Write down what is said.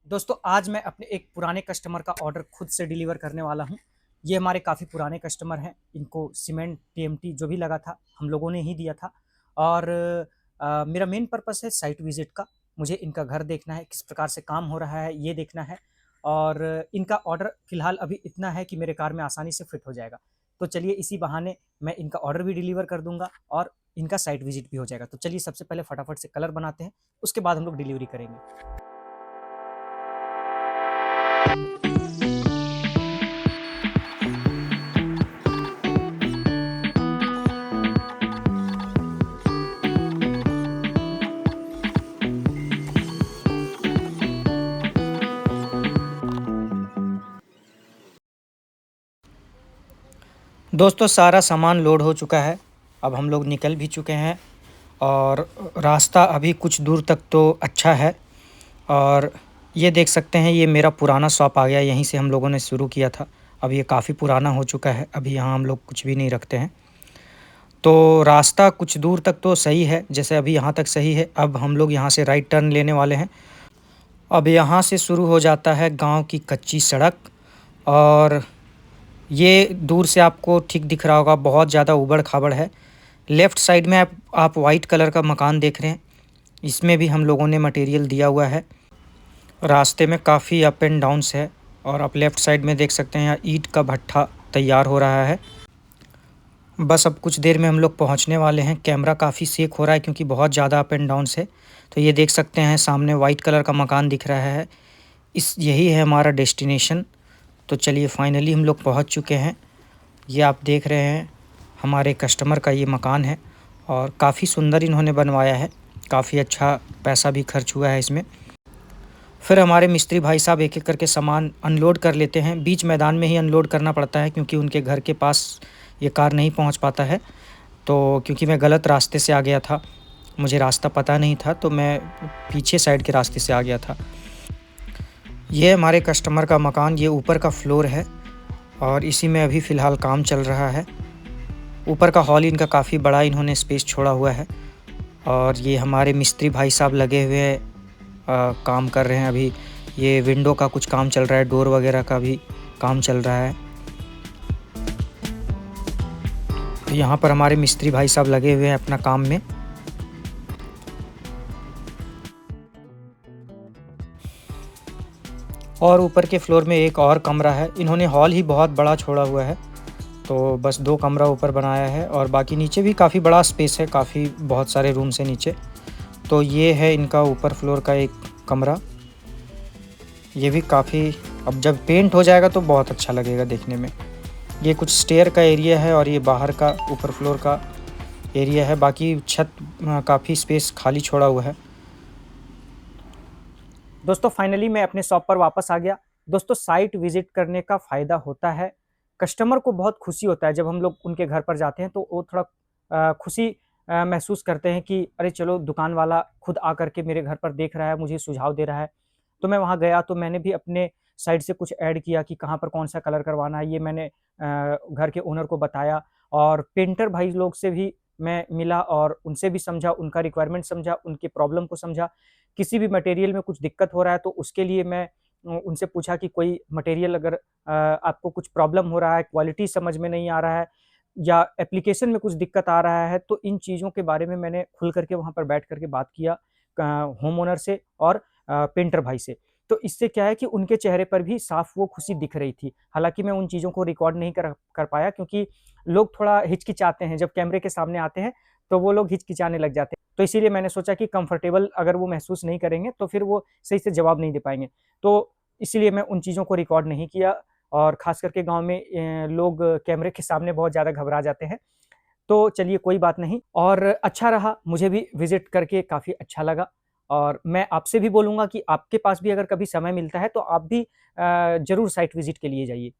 दोस्तों आज मैं अपने एक पुराने कस्टमर का ऑर्डर खुद से डिलीवर करने वाला हूँ। ये हमारे काफ़ी पुराने कस्टमर हैं। इनको सीमेंट, टीएमटी जो भी लगा था, हम लोगों ने ही दिया था। और मेरा मेन पर्पस है साइट विज़िट का। मुझे इनका घर देखना है, किस प्रकार से काम हो रहा है, ये देखना है। और इनका ऑर्डर फ़िलहाल अभी इतना है कि मेरे कार में आसानी से फिट हो जाएगा। तो चलिए इसी बहाने मैं इनका ऑर्डर भी डिलीवर कर दूँगा और इनका साइट विज़िट भी हो जाएगा। तो चलिए सबसे पहले फटाफट से कलर बनाते हैं, उसके बाद हम लोग डिलीवरी करेंगे। दोस्तों सारा सामान लोड हो चुका है। अब हम लोग निकल भी चुके हैं और रास्ता अभी कुछ दूर तक तो अच्छा है। और ये देख सकते हैं, ये मेरा पुराना शॉप आ गया। यहीं से हम लोगों ने शुरू किया था। अब ये काफ़ी पुराना हो चुका है। अभी यहाँ हम लोग कुछ भी नहीं रखते हैं। तो रास्ता कुछ दूर तक तो सही है, जैसे अभी यहाँ तक सही है। अब हम लोग यहाँ से राइट टर्न लेने वाले हैं। अब यहाँ से शुरू हो जाता है गाँव की कच्ची सड़क। और ये दूर से आपको ठीक दिख रहा होगा, बहुत ज़्यादा ऊबड़-खाबड़ है। लेफ़्ट साइड में आप वाइट कलर का मकान देख रहे हैं, इसमें भी हम लोगों ने मटेरियल दिया हुआ है। रास्ते में काफ़ी अप एंड डाउन्स है। और आप लेफ़्ट साइड में देख सकते हैं, यहाँ ईंट का भट्ठा तैयार हो रहा है। बस अब कुछ देर में हम लोग पहुँचने वाले हैं। कैमरा काफ़ी शेक हो रहा है क्योंकि बहुत ज़्यादा अप एंड डाउन्स है। तो ये देख सकते हैं, सामने वाइट कलर का मकान दिख रहा है। यही है हमारा डेस्टिनेशन। तो चलिए फाइनली हम लोग पहुँच चुके हैं। ये आप देख रहे हैं, हमारे कस्टमर का ये मकान है और काफ़ी सुंदर इन्होंने बनवाया है। काफ़ी अच्छा पैसा भी खर्च हुआ है इसमें। फिर हमारे मिस्त्री भाई साहब एक-एक करके सामान अनलोड कर लेते हैं। बीच मैदान में ही अनलोड करना पड़ता है क्योंकि उनके घर के पास ये कार नहीं पहुंच पाता है। तो क्योंकि मैं गलत रास्ते से आ गया था, मुझे रास्ता पता नहीं था, तो मैं पीछे साइड के रास्ते से आ गया था। ये हमारे कस्टमर का मकान, ये ऊपर का फ्लोर है और इसी में अभी फ़िलहाल काम चल रहा है। ऊपर का हॉल इनका काफ़ी बड़ा इन्होंने स्पेस छोड़ा हुआ है। और ये हमारे मिस्त्री भाई साहब लगे हुए काम कर रहे हैं अभी। ये विंडो का कुछ काम चल रहा है, डोर वगैरह का भी काम चल रहा है। तो यहाँ पर हमारे मिस्त्री भाई साहब लगे हुए हैं अपना काम में। और ऊपर के फ्लोर में एक और कमरा है। इन्होंने हॉल ही बहुत बड़ा छोड़ा हुआ है, तो बस 2 कमरा ऊपर बनाया है और बाकी नीचे भी काफ़ी बड़ा स्पेस है, काफ़ी बहुत सारे रूम्स हैं नीचे। तो ये है इनका ऊपर फ्लोर का एक कमरा। ये भी काफ़ी, अब जब पेंट हो जाएगा तो बहुत अच्छा लगेगा देखने में। ये कुछ स्टेयर का एरिया है और ये बाहर का ऊपर फ्लोर का एरिया है। बाकी छत काफ़ी स्पेस खाली छोड़ा हुआ है। दोस्तों फाइनली मैं अपने शॉप पर वापस आ गया। दोस्तों साइट विज़िट करने का फ़ायदा होता है, कस्टमर को बहुत खुशी होता है जब हम लोग उनके घर पर जाते हैं, तो वो थोड़ा खुशी महसूस करते हैं कि अरे चलो दुकान वाला खुद आकर के मेरे घर पर देख रहा है, मुझे सुझाव दे रहा है। तो मैं वहाँ गया तो मैंने भी अपने साइड से कुछ ऐड किया कि कहाँ पर कौन-सा कलर करवाना है, ये मैंने घर के ओनर को बताया। और पेंटर भाई लोग से भी मैं मिला और उनसे भी समझा, उनका रिक्वायरमेंट समझा, उनकी प्रॉब्लम को समझा। किसी भी मटेरियल में कुछ दिक्कत हो रहा है तो उसके लिए मैं उनसे पूछा कि कोई मटेरियल अगर आपको कुछ प्रॉब्लम हो रहा है, क्वालिटी समझ में नहीं आ रहा है या एप्लीकेशन में कुछ दिक्कत आ रहा है, तो इन चीज़ों के बारे में मैंने खुल कर के वहाँ पर बैठ कर के बात किया होम ओनर से और पेंटर भाई से। तो इससे क्या है कि उनके चेहरे पर भी साफ वो खुशी दिख रही थी। हालाँकि मैं उन चीज़ों को रिकॉर्ड नहीं कर कर पाया क्योंकि लोग थोड़ा हिचकिचाते हैं, जब कैमरे के सामने आते हैं, तो वो लोग हिचकिचाने लग जाते हैं। तो इसीलिए मैंने सोचा कि कंफर्टेबल अगर वो महसूस नहीं करेंगे, तो फिर वो सही से जवाब नहीं दे पाएँगे। तो इसीलिए मैं उन चीज़ों को रिकॉर्ड नहीं किया और ख़ास करके गाँव में लोग कैमरे के सामने बहुत ज़्यादा घबरा जाते हैं। तो चलिए कोई बात नहीं, और अच्छा रहा, मुझे भी विज़िट करके काफ़ी अच्छा लगा। और मैं आपसे भी बोलूँगा कि आपके पास भी अगर कभी समय मिलता है तो आप भी ज़रूर साइट विज़िट के लिए जाइए।